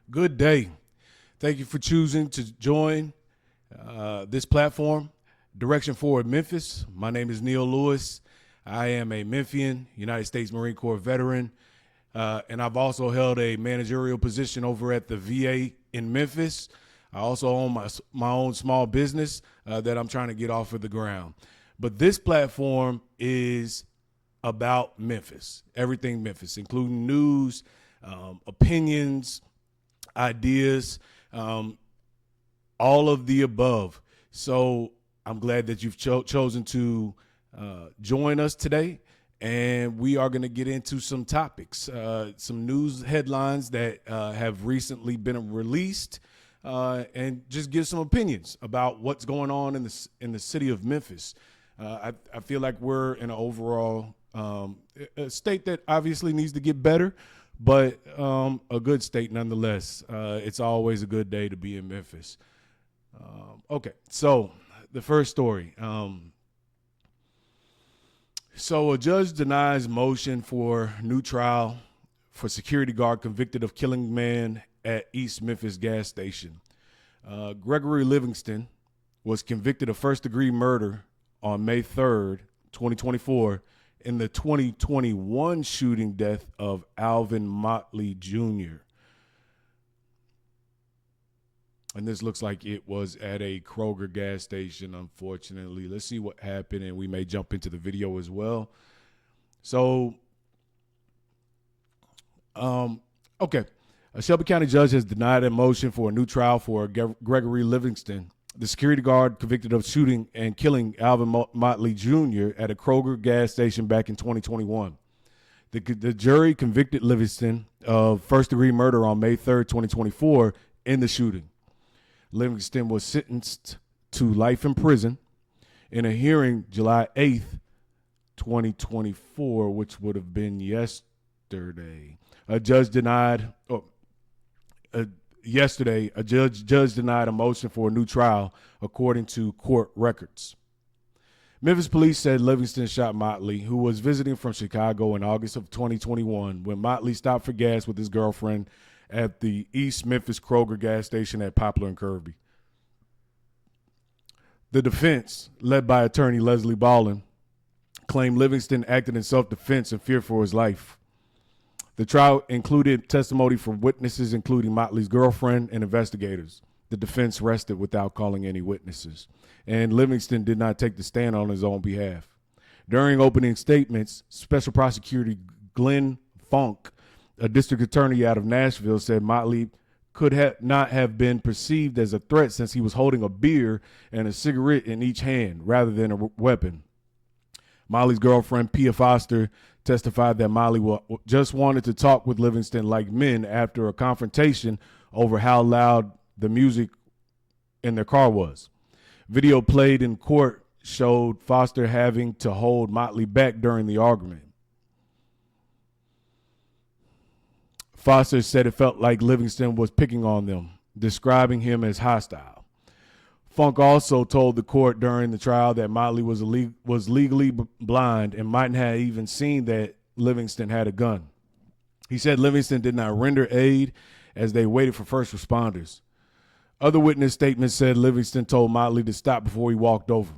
Good day. Thank you for choosing to join this platform, Direction Forward Memphis. My name is Neil Lewis. I am a Memphian, United States Marine Corps veteran, and I've also held a managerial position over at the VA in Memphis. I also own my own small business that I'm trying to get off of the ground. But this platform is about Memphis, everything Memphis, including news, opinions, ideas, all of the above. So I'm glad that you've chosen to join us today. And we are going to get into some topics, some news headlines that have recently been released, and just give some opinions about what's going on in the city of Memphis. I feel like we're in an overall a state that obviously needs to get better, but a good state nonetheless. It's always a good day to be in Memphis. Okay, so the first story. So a judge denies motion for new trial for security guard convicted of killing man at East Memphis gas station. Gregory Livingston was convicted of first-degree murder on May 3rd, 2024, in the 2021 shooting death of Alvin Motley Jr. And this looks like it was at a Kroger gas station, unfortunately. Let's see what happened, and we may jump into the video as well. So, okay. A Shelby County judge has denied a motion for a new trial for Gregory Livingston, the security guard convicted of shooting and killing Alvin Motley Jr. at a Kroger gas station back in 2021. The jury convicted Livingston of first-degree murder on May 3rd, 2024, in the shooting. Livingston was sentenced to life in prison in a hearing July 8th, 2024, which would have been yesterday. Yesterday, a judge denied a motion for a new trial, according to court records. Memphis police said Livingston shot Motley, who was visiting from Chicago in August of 2021, when Motley stopped for gas with his girlfriend at the East Memphis Kroger gas station at Poplar and Kirby. The defense, led by attorney Leslie Ballin, claimed Livingston acted in self-defense and fear for his life. The trial included testimony from witnesses, including Motley's girlfriend and investigators. The defense rested without calling any witnesses, and Livingston did not take the stand on his own behalf. During opening statements, Special Prosecutor Glenn Funk, a district attorney out of Nashville, said Motley could not have been perceived as a threat since he was holding a beer and a cigarette in each hand rather than a weapon. Motley's girlfriend, Pia Foster, testified that Motley just wanted to talk with Livingston like men after a confrontation over how loud the music in their car was. Video played in court showed Foster having to hold Motley back during the argument. Foster said it felt like Livingston was picking on them, describing him as hostile. Funk also told the court during the trial that Motley was legally blind and might not have even seen that Livingston had a gun. He said Livingston did not render aid as they waited for first responders. Other witness statements said Livingston told Motley to stop before he walked over.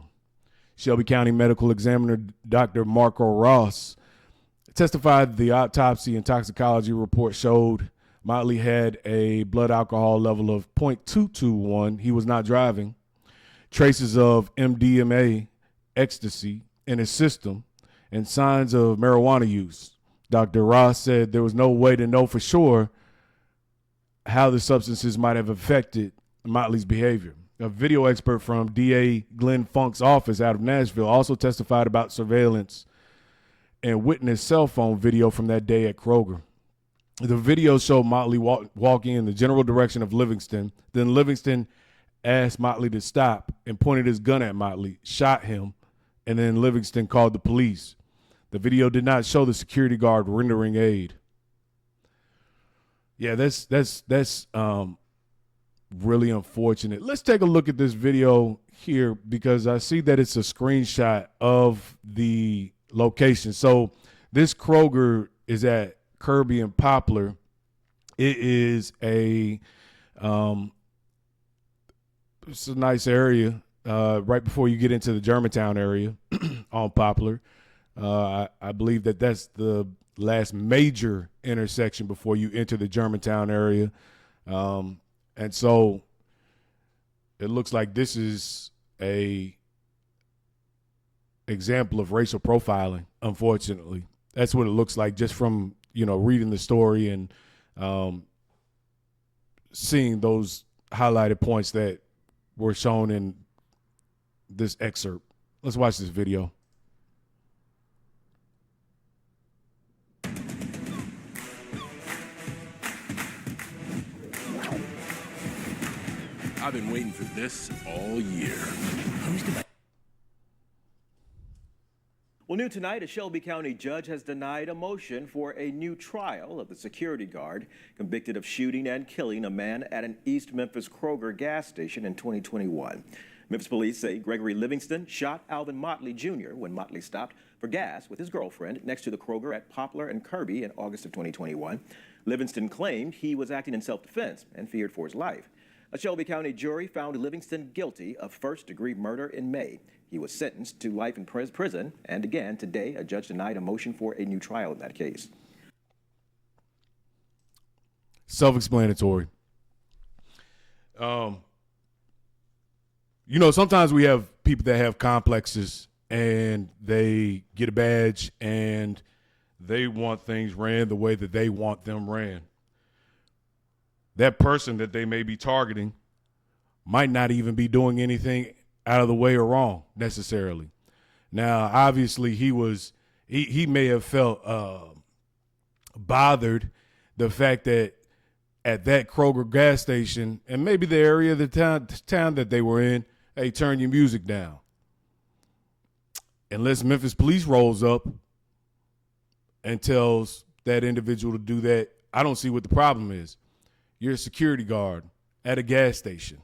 Shelby County Medical Examiner Dr. Marco Ross testified the autopsy and toxicology report showed Motley had a blood alcohol level of 0.221. He was not driving. Traces of MDMA, ecstasy, in his system, and signs of marijuana use. Dr. Ross said there was no way to know for sure how the substances might have affected Motley's behavior. A video expert from DA Glenn Funk's office out of Nashville also testified about surveillance and witnessed cell phone video from that day at Kroger. The video showed Motley walking in the general direction of Livingston. Then Livingston asked Motley to stop and pointed his gun at Motley, shot him, and then Livingston called the police. The video did not show the security guard rendering aid. Yeah, that's really unfortunate. Let's take a look at this video here because I see that it's a screenshot of the location. So this Kroger is at Kirby and Poplar, It is it's a nice area right before you get into the Germantown area on Poplar. I believe that's the last major intersection before you enter the Germantown area. And so it looks like this is a example of racial profiling, unfortunately. That's what it looks like just from, reading the story and seeing those highlighted points that were shown in this excerpt. Let's watch this video. I've been waiting for this all year. Well, new tonight, a Shelby County judge has denied a motion for a new trial of the security guard convicted of shooting and killing a man at an East Memphis Kroger gas station in 2021. Memphis police say Gregory Livingston shot Alvin Motley Jr. when Motley stopped for gas with his girlfriend next to the Kroger at Poplar and Kirby in August of 2021. Livingston claimed he was acting in self-defense and feared for his life. A Shelby County jury found Livingston guilty of first-degree murder in May. He was sentenced to life in prison, and again, today, a judge denied a motion for a new trial in that case. Self-explanatory. Sometimes we have people that have complexes and they get a badge and they want things ran the way that they want them ran. That person that they may be targeting might not even be doing anything out of the way or wrong necessarily. Now, obviously, he may have felt bothered the fact that at that Kroger gas station and maybe the area of the town that they were in, hey, turn your music down. Unless Memphis police rolls up and tells that individual to do that, I don't see what the problem is. You're a security guard at a gas station.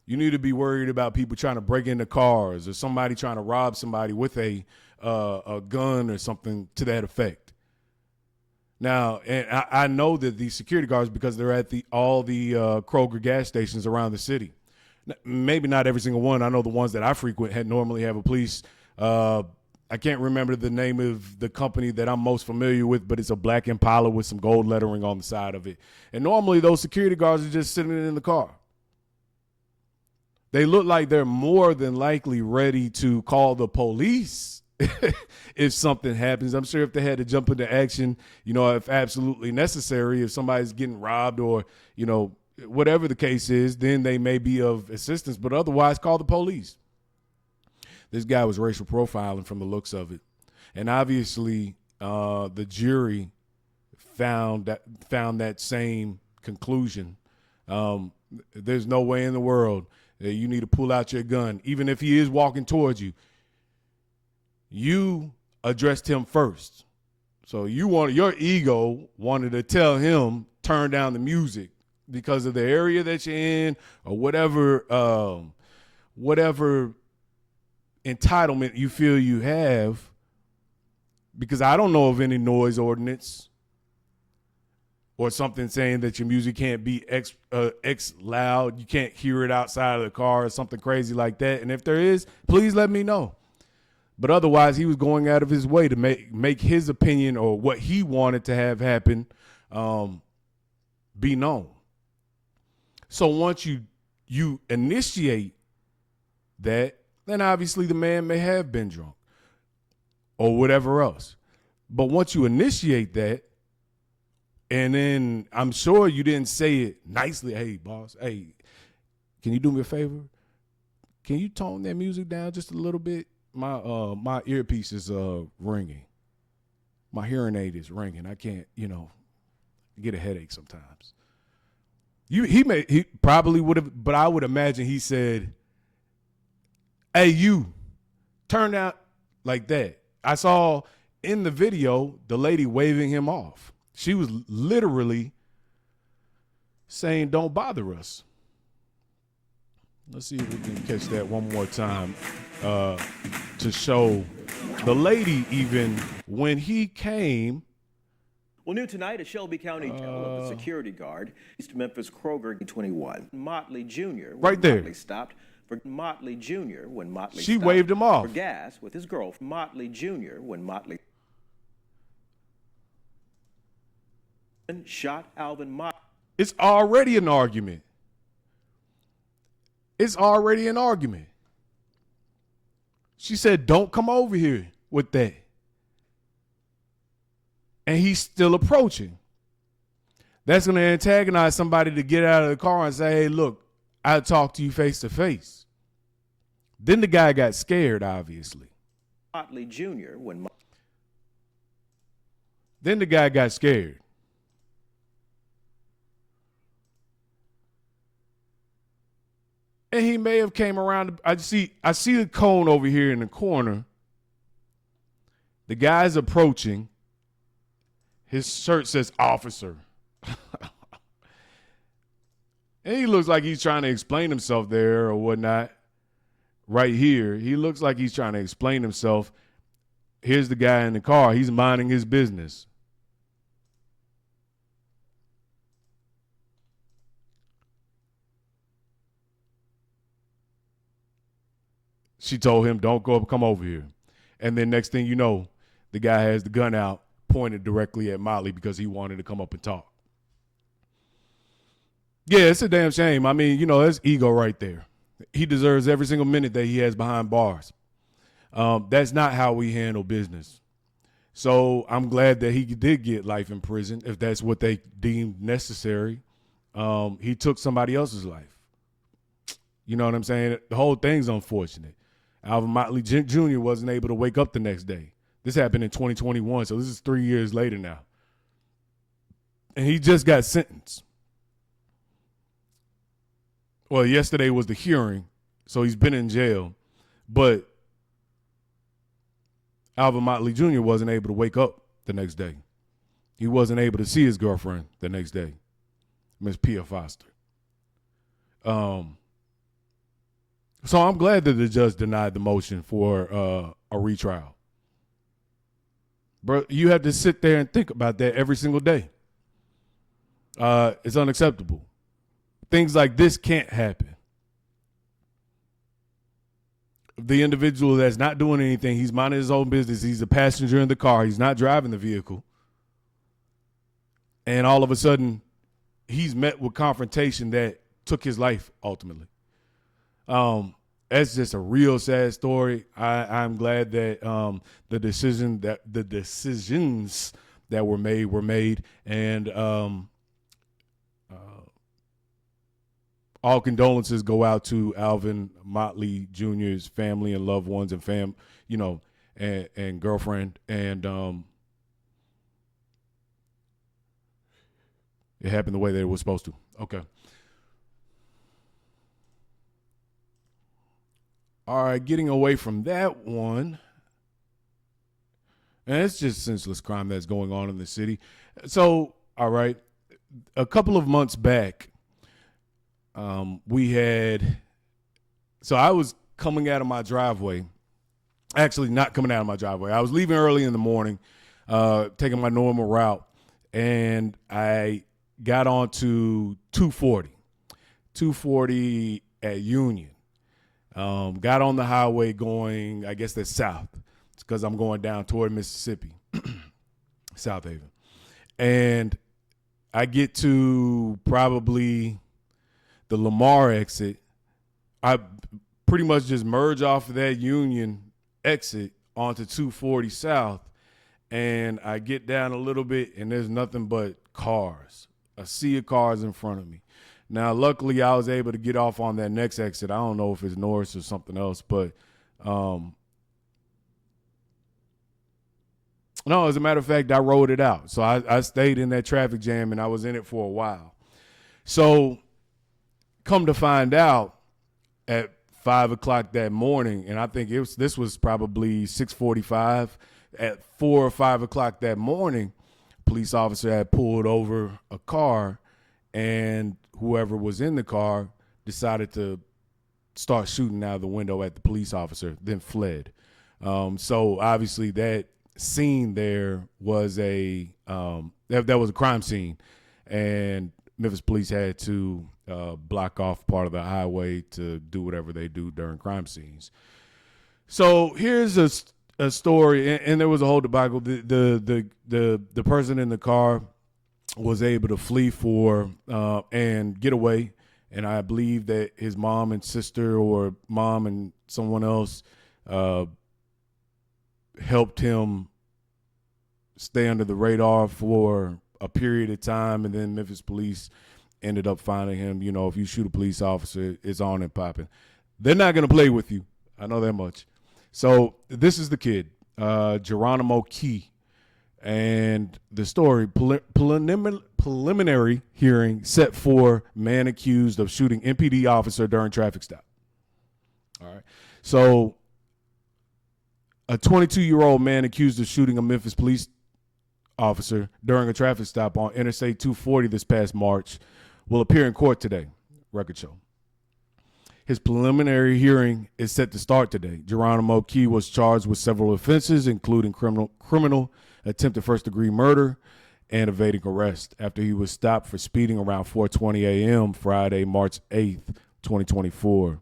You need to be worried about people trying to break into cars or somebody trying to rob somebody with a gun or something to that effect. Now, and I know that these security guards, because they're at all the Kroger gas stations around the city. Maybe not every single one. I know the ones that I frequent normally have a police. I can't remember the name of the company that I'm most familiar with, but it's a black Impala with some gold lettering on the side of it. And normally those security guards are just sitting in the car. They look like they're more than likely ready to call the police if something happens. I'm sure if they had to jump into action, if absolutely necessary, if somebody's getting robbed or, whatever the case is, then they may be of assistance, but otherwise call the police. This guy was racial profiling from the looks of it. And obviously the jury found that same conclusion. There's no way in the world that you need to pull out your gun. Even if he is walking towards you, you addressed him first. So your ego wanted to tell him, turn down the music because of the area that you're in or whatever entitlement you feel you have, because I don't know of any noise ordinance or something saying that your music can't be X loud, you can't hear it outside of the car or something crazy like that. And if there is, please let me know. But otherwise, he was going out of his way to make his opinion or what he wanted to have happen be known. So once you initiate that, then obviously the man may have been drunk or whatever else. But once you initiate that, and then I'm sure you didn't say it nicely, hey, boss, hey, can you do me a favor? Can you tone that music down just a little bit? My earpiece is ringing. My hearing aid is ringing. I can't, get a headache sometimes. He probably would have, but I would imagine he said, hey, you, turn out like that. I saw in the video the lady waving him off. She was literally saying, don't bother us. Let's see if we can catch that one more time to show the lady, even when he came Well, new tonight, a Shelby County jail of the security guard, East Memphis Kroger, 21. Motley Jr. Right there. Motley stopped for Motley Jr. when Motley She stopped waved him off for gas with his girlfriend. Motley Jr. when Motley shot Alvin Motley. It's already an argument. It's already an argument. She said, don't come over here with that. And he's still approaching. That's going to antagonize somebody to get out of the car and say, hey, look, I'll talk to you face to face. Then the guy got scared, obviously. Motley Jr. when Then the guy got scared. And he may have came around. I see the cone over here in the corner. The guy's approaching. His shirt says officer. And he looks like he's trying to explain himself there or whatnot. Right here. He looks like he's trying to explain himself. Here's the guy in the car. He's minding his business. She told him, don't go up, come over here. And then next thing you know, the guy has the gun out, pointed directly at Motley because he wanted to come up and talk. Yeah, it's a damn shame. I mean, that's ego right there. He deserves every single minute that he has behind bars. That's not how we handle business. So I'm glad that he did get life in prison, if that's what they deemed necessary. He took somebody else's life. You know what I'm saying? The whole thing's unfortunate. Alvin Motley Jr. wasn't able to wake up the next day. This happened in 2021, so this is 3 years later now. And he just got sentenced. Well, yesterday was the hearing, so he's been in jail. But Alvin Motley Jr. wasn't able to wake up the next day. He wasn't able to see his girlfriend the next day, Miss Pia Foster. So I'm glad that the judge denied the motion for a retrial. Bro, you have to sit there and think about that every single day. It's unacceptable. Things like this can't happen. The individual that's not doing anything, he's minding his own business, he's a passenger in the car, he's not driving the vehicle. And all of a sudden, he's met with confrontation that took his life ultimately. That's just a real sad story. I'm glad that the decisions that were made, and all condolences go out to Alvin Motley Jr.'s family and loved ones and and girlfriend, and it happened the way that it was supposed to. Okay. All right, getting away from that one. And it's just senseless crime that's going on in the city. So, all right, a couple of months back, I was coming out of my driveway. Actually, not coming out of my driveway. I was leaving early in the morning, taking my normal route, and I got onto 240 at Union. Got on the highway going, I guess that's south. It's because I'm going down toward Mississippi, South Haven. And I get to probably the Lamar exit. I pretty much just merge off of that Union exit onto 240 South. And I get down a little bit, and there's nothing but cars, a sea of cars in front of me. Now, luckily, I was able to get off on that next exit. I don't know if it's Norris or something else, but no, as a matter of fact, I rode it out. So I stayed in that traffic jam, and I was in it for a while. So come to find out, at 5 o'clock that morning, and I think this was probably 6:45, at 4 or 5 o'clock that morning, a police officer had pulled over a car, and whoever was in the car decided to start shooting out of the window at the police officer, then fled. So obviously that scene there was that was a crime scene, and Memphis police had to block off part of the highway to do whatever they do during crime scenes. So here's a story, and there was a whole debacle. The person in the car was able to flee and get away, and I believe that his mom and sister, or mom and someone else, helped him stay under the radar for a period of time, and then Memphis police ended up finding him. You know, if you shoot a police officer, it's on and popping. They're not going to play with you. I know that much. So this is the kid, Geronimo Key. And the story, preliminary hearing set for man accused of shooting MPD officer during traffic stop. All right. So a 22-year-old man accused of shooting a Memphis police officer during a traffic stop on Interstate 240 this past March will appear in court today, record show. His preliminary hearing is set to start today. Geronimo Key was charged with several offenses, including criminal attempted first-degree murder and evading arrest, after he was stopped for speeding around 4:20 a.m. Friday, March 8th, 2024.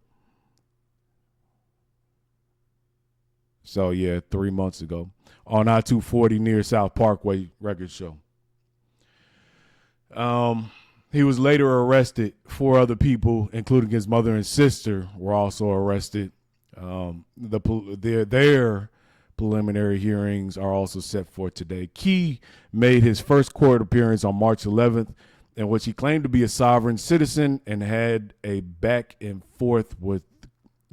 So, yeah, 3 months ago on I-240 near South Parkway, record show. He was later arrested. 4 other people, including his mother and sister, were also arrested. Their preliminary hearings are also set for today. Key made his first court appearance on March 11th, in which he claimed to be a sovereign citizen and had a back and forth with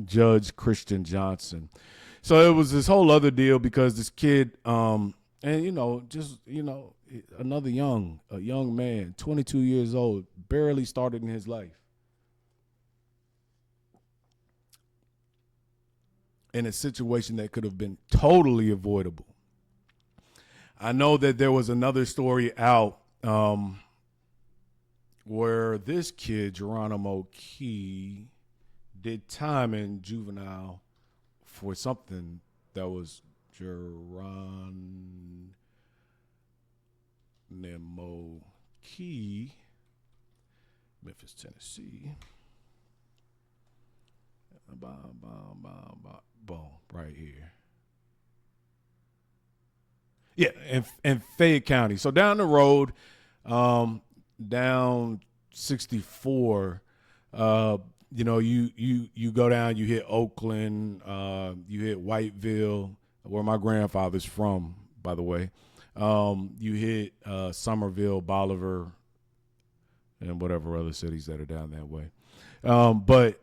Judge Christian Johnson. So it was this whole other deal because this kid, and another young man, 22 years old, barely started in his life. In a situation that could have been totally avoidable. I know that there was another story out where this kid, Geronimo Key, did time in juvenile for something that was Geronimo Key, Memphis, Tennessee. Boom, right here. Yeah, in Fayette County. So down the road, down 64, you go down, you hit Oakland, you hit Whiteville, where my grandfather's from, by the way. You hit Somerville, Bolivar, and whatever other cities that are down that way. But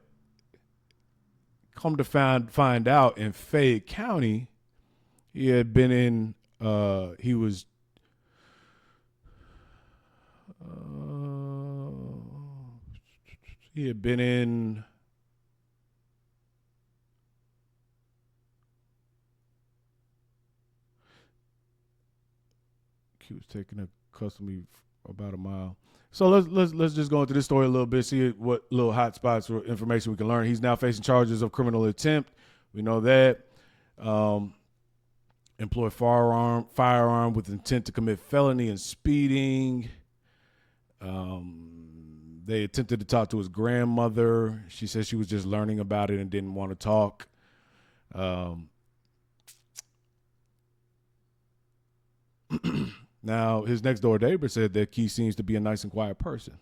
come to find out, in Fayette County, he had been in, he had been in, he was taken into custody about a mile. So let's just go into this story a little bit, see what little hot spots or information we can learn. He's now facing charges of criminal attempt. We know that. Employ firearm with intent to commit felony and speeding. They attempted to talk to his grandmother. She said she was just learning about it and didn't want to talk. Now, his next door neighbor said that Key seems to be a nice and quiet person.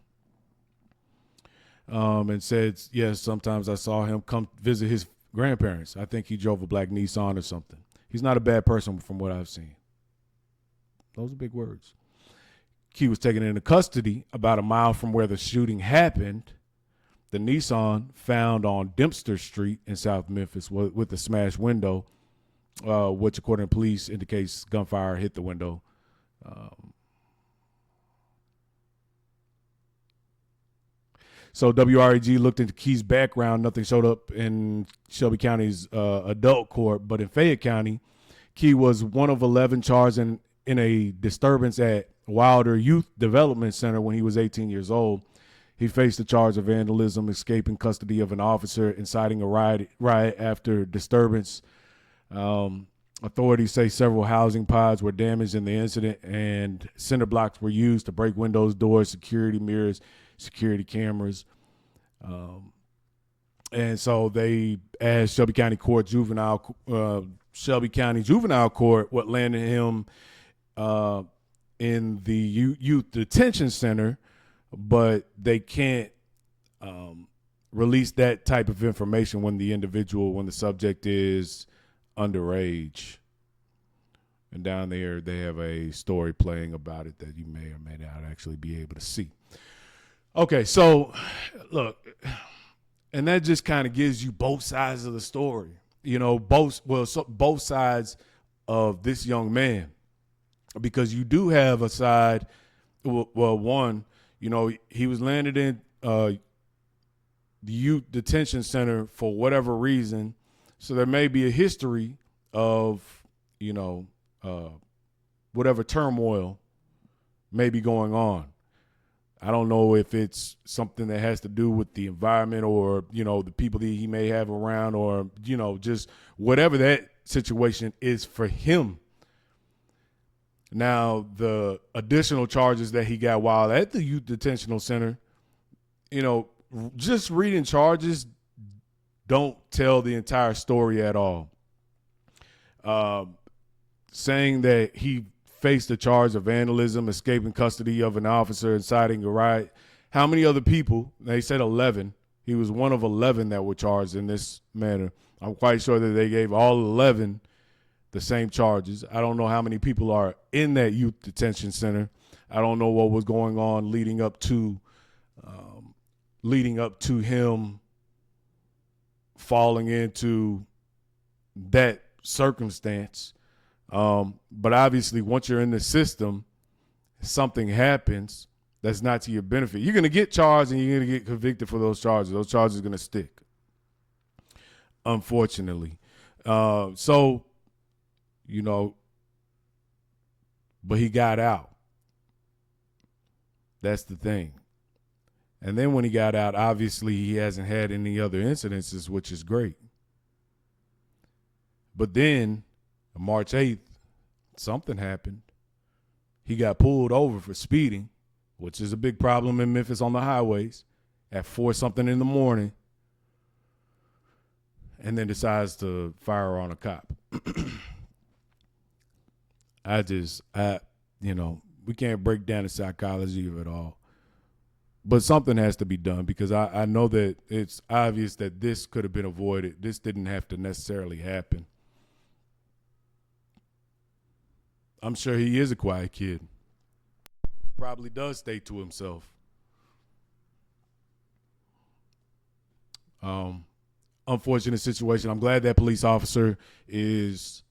And said, yes, sometimes I saw him come visit his grandparents. I think he drove a black Nissan or something. He's not a bad person from what I've seen. Those are big words. Key was taken into custody about a mile from where the shooting happened. The Nissan found on Dempster Street in South Memphis with a smashed window, which according to police indicates gunfire hit the window. So WREG looked into Key's background. Nothing showed up in Shelby County's adult court, but in Fayette County, Key was one of 11 charged in a disturbance at Wilder Youth Development Center when he was 18 years old. He faced the charge of vandalism, escaping custody of an officer, inciting a riot after disturbance. Authorities say several housing pods were damaged in the incident, and cinder blocks were used to break windows, doors, security mirrors, security cameras. And so they asked Shelby County Juvenile Court what landed him in the youth detention center, but they can't release that type of information when the subject is underage. And down there, they have a story playing about it that you may or may not actually be able to see. Okay, so look, and that just kind of gives you both sides of the story. Both sides of this young man, because you do have a side. Well, one, he was landed in the youth detention center for whatever reason. So there may be a history of, whatever turmoil may be going on. I don't know if it's something that has to do with the environment or, the people that he may have around or, just whatever that situation is for him. Now, the additional charges that he got while at the youth detention center, just reading charges don't tell the entire story at all. Saying that he faced a charge of vandalism, escaping custody of an officer, inciting a riot. How many other people? They said 11. He was one of 11 that were charged in this manner. I'm quite sure that they gave all 11 the same charges. I don't know how many people are in that youth detention center. I don't know what was going on leading up to him falling into that circumstance. But obviously, once you're in the system, something happens that's not to your benefit. You're going to get charged and you're going to get convicted for those charges. Those charges are going to stick, unfortunately. But he got out. That's the thing. And then when he got out, obviously he hasn't had any other incidences, which is great. But then March 8th, something happened. He got pulled over for speeding, which is a big problem in Memphis on the highways, at 4-something in the morning, and then decides to fire on a cop. We can't break down the psychology of it all. But something has to be done because I know that it's obvious that this could have been avoided. This didn't have to necessarily happen. I'm sure he is a quiet kid. Probably does stay to himself. Unfortunate situation. I'm glad that police officer is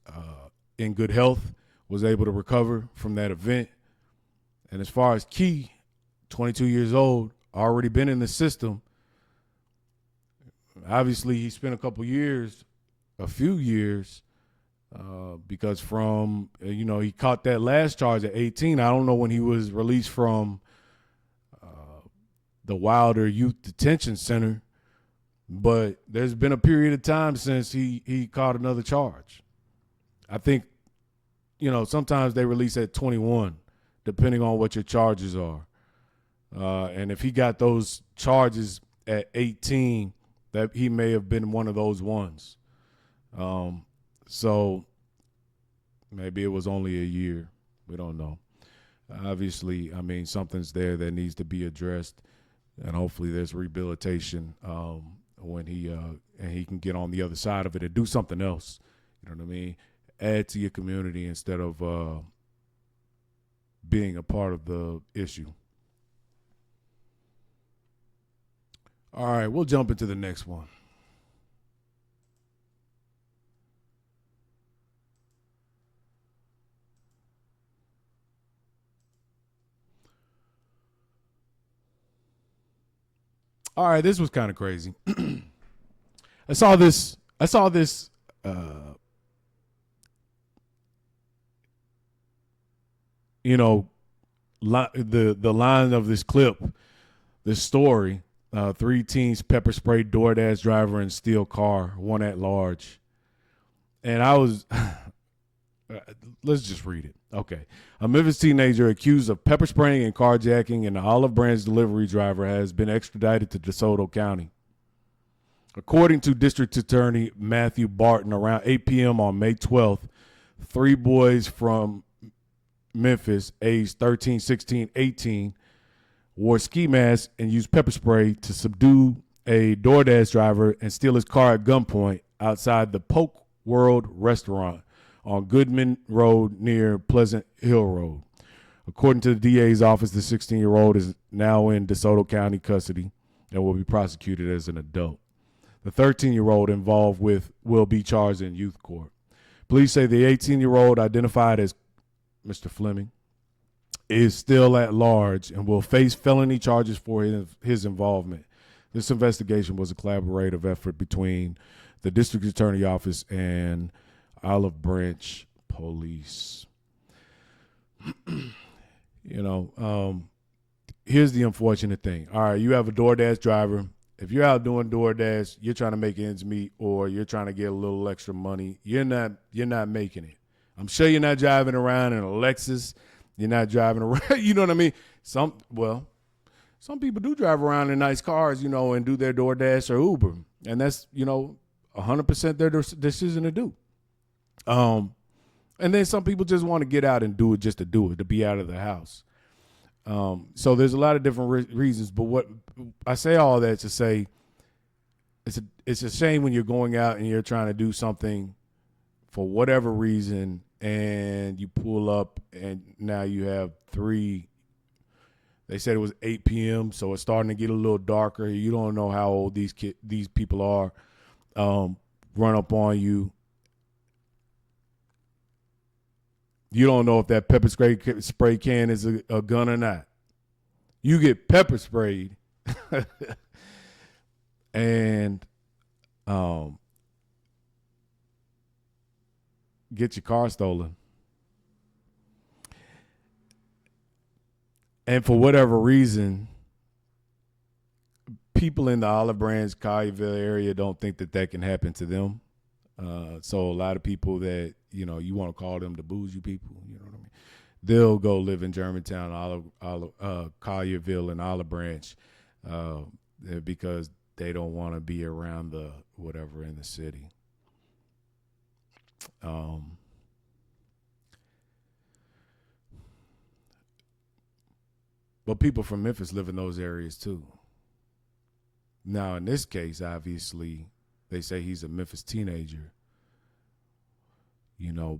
in good health, was able to recover from that event. And as far as Key, 22 years old, already been in the system. Obviously, he spent a few years, because from, he caught that last charge at 18. I don't know when he was released from the Wilder Youth Detention Center, but there's been a period of time since he caught another charge. I think, sometimes they release at 21, depending on what your charges are. And if he got those charges at 18, that he may have been one of those ones. So maybe it was only a year. We don't know. Obviously, something's there that needs to be addressed, and hopefully there's rehabilitation when he can get on the other side of it and do something else. You know what I mean? Add to your community instead of being a part of the issue. All right, we'll jump into the next one. All right, this was kind of crazy. I saw this the line of this clip, this story. 3 teens pepper sprayed DoorDash driver and steal car, one at large. And I was Let's just read it. Okay. A Memphis teenager accused of pepper spraying and carjacking an Olive Branch delivery driver has been extradited to DeSoto County. According to District Attorney Matthew Barton, around 8 p.m. on May 12th, 3 boys from Memphis, aged 13, 16, 18, wore ski masks and used pepper spray to subdue a DoorDash driver and steal his car at gunpoint outside the Poke World restaurant on Goodman Road near Pleasant Hill Road. According to the DA's office, the 16-year-old is now in DeSoto County custody and will be prosecuted as an adult. The 13-year-old involved will be charged in youth court. Police say the 18-year-old, identified as Mr. Fleming, is still at large and will face felony charges for his involvement. This investigation was a collaborative effort between the District Attorney Office and Olive Branch Police. Here's the unfortunate thing. All right, you have a DoorDash driver. If you're out doing DoorDash, you're trying to make ends meet, or you're trying to get a little extra money. You're not making it. I'm sure you're not driving around in a Lexus. You're not driving around. You know what I mean? Some people do drive around in nice cars, and do their DoorDash or Uber, and that's 100% their decision to do. And then some people just want to get out and do it just to do it, to be out of the house. So there's a lot of different reasons, but what I say all that to say, it's a shame when you're going out and you're trying to do something for whatever reason, and you pull up and now you have 3. They said it was 8 p.m., so it's starting to get a little darker. You don't know how old these people are. Run up on you. You don't know if that pepper spray can is a gun or not. You get pepper sprayed and get your car stolen. And for whatever reason, people in the Olive Branch, Collierville area don't think that can happen to them. So a lot of people that, you want to call them the bougie people, you know what I mean? They'll go live in Germantown, Collierville, and Olive Branch because they don't want to be around the whatever in the city. But people from Memphis live in those areas too. Now, in this case, obviously, they say he's a Memphis teenager,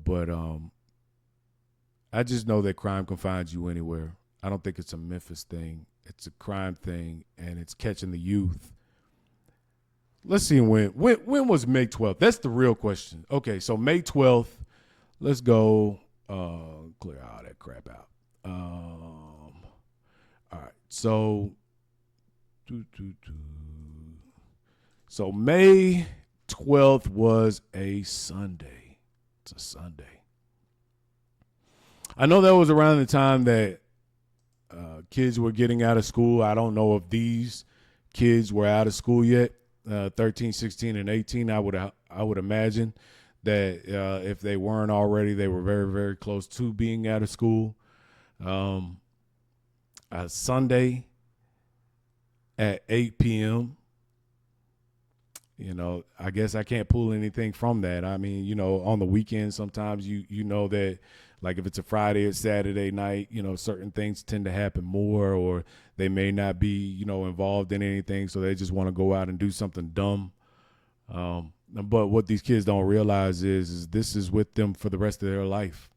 but I just know that crime can find you anywhere. I don't think it's a Memphis thing. It's a crime thing, and it's catching the youth. Let's see when was May 12th? That's the real question. Okay, so May 12th, let's go clear all that crap out. All right, so So May 12th was a Sunday. It's a Sunday. I know that was around the time that kids were getting out of school. I don't know if these kids were out of school yet, 13, 16, and 18. I would imagine that if they weren't already, they were very, very close to being out of school. Sunday at 8 p.m., I guess I can't pull anything from that. I mean, on the weekend, sometimes you know that, like if it's a Friday or Saturday night, certain things tend to happen more, or they may not be, involved in anything. So they just want to go out and do something dumb. But what these kids don't realize is this is with them for the rest of their life.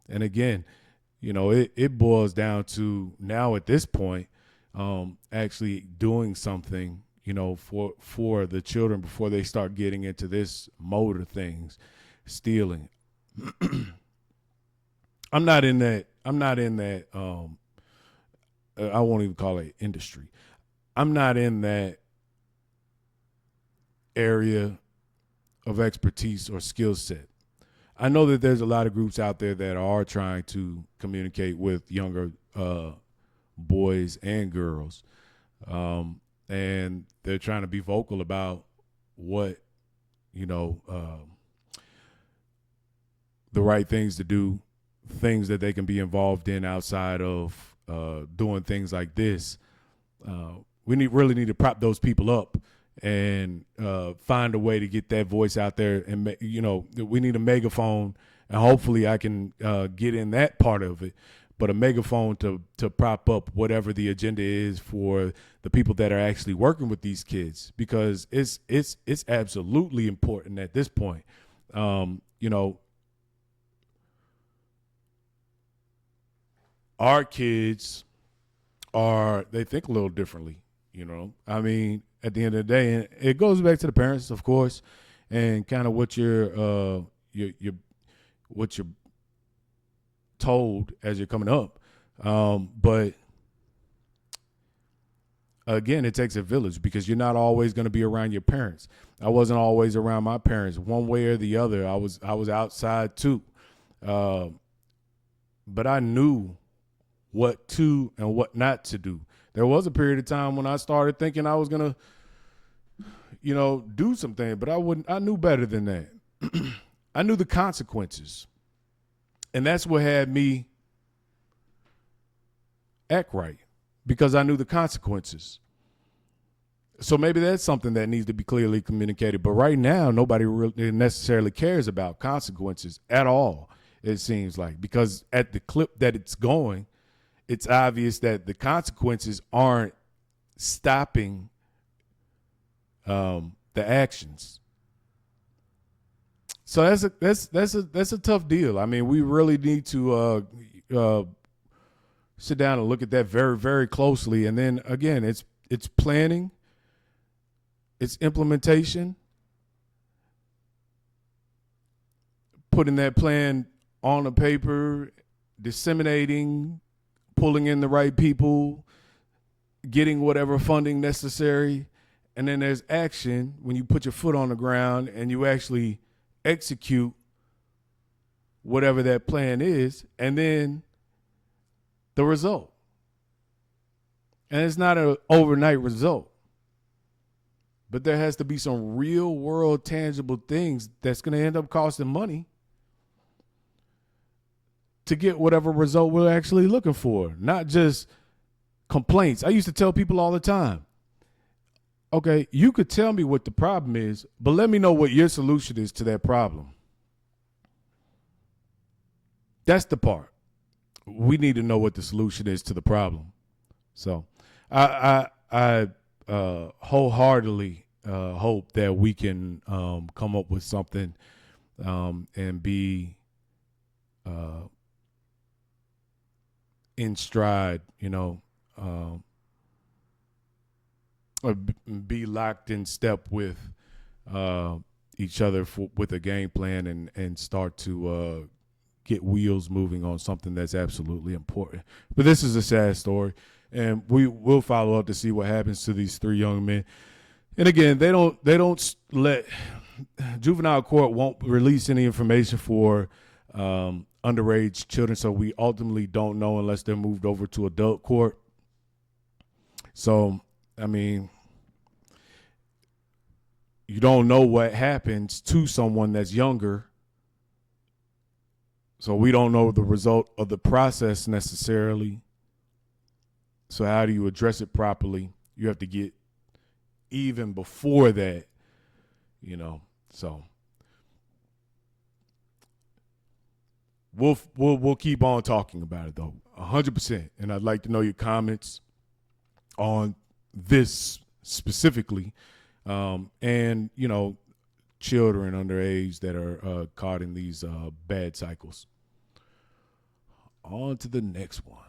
And again, it boils down to now at this point, actually doing something, for the children before they start getting into this mode of things, stealing. I'm not in that. I won't even call it industry. I'm not in that area of expertise or skill set. I know that there's a lot of groups out there that are trying to communicate with younger boys and girls, and they're trying to be vocal about what the right things to do, things that they can be involved in outside of doing things like this. We really need to prop those people up and find a way to get that voice out there. And, we need a megaphone, and hopefully I can get in that part of it. But a megaphone to prop up whatever the agenda is for the people that are actually working with these kids, because it's absolutely important at this point. Our kids they think a little differently, I mean, at the end of the day, and it goes back to the parents, of course, and kind of what you're told as you're coming up. But again, it takes a village, because you're not always going to be around your parents. I wasn't always around my parents one way or the other. I was outside too. But I knew what to and what not to do. There was a period of time when I started thinking I was going to, do something, but I knew better than that. I knew the consequences. And that's what had me act right, because I knew the consequences. So maybe that's something that needs to be clearly communicated. But right now, nobody really necessarily cares about consequences at all, it seems like, because at the clip that it's going, it's obvious that the consequences aren't stopping the actions. So that's a tough deal. I mean, we really need to sit down and look at that very, very closely. And then again, it's planning, it's implementation, putting that plan on a paper, disseminating, pulling in the right people, getting whatever funding necessary. And then there's action, when you put your foot on the ground and you actually execute whatever that plan is, and then the result. And it's not an overnight result, but there has to be some real world tangible things that's going to end up costing money to get whatever result we're actually looking for, not just complaints. I used to tell people all the time, okay, you could tell me what the problem is, but let me know what your solution is to that problem. That's the part. We need to know what the solution is to the problem. So I wholeheartedly hope that we can come up with something and be in stride, or be locked in step with each other with a game plan and start to get wheels moving on something that's absolutely important. But this is a sad story, and we will follow up to see what happens to these three young men. And again, they don't let juvenile court won't release any information for underage children, so we ultimately don't know unless they're moved over to adult court. So, I mean, you don't know what happens to someone that's younger. So we don't know the result of the process necessarily. So how do you address it properly? You have to get even before that, so we'll keep on talking about it though, 100%. And I'd like to know your comments on this specifically, and children underage that are caught in these bad cycles. On to the next one.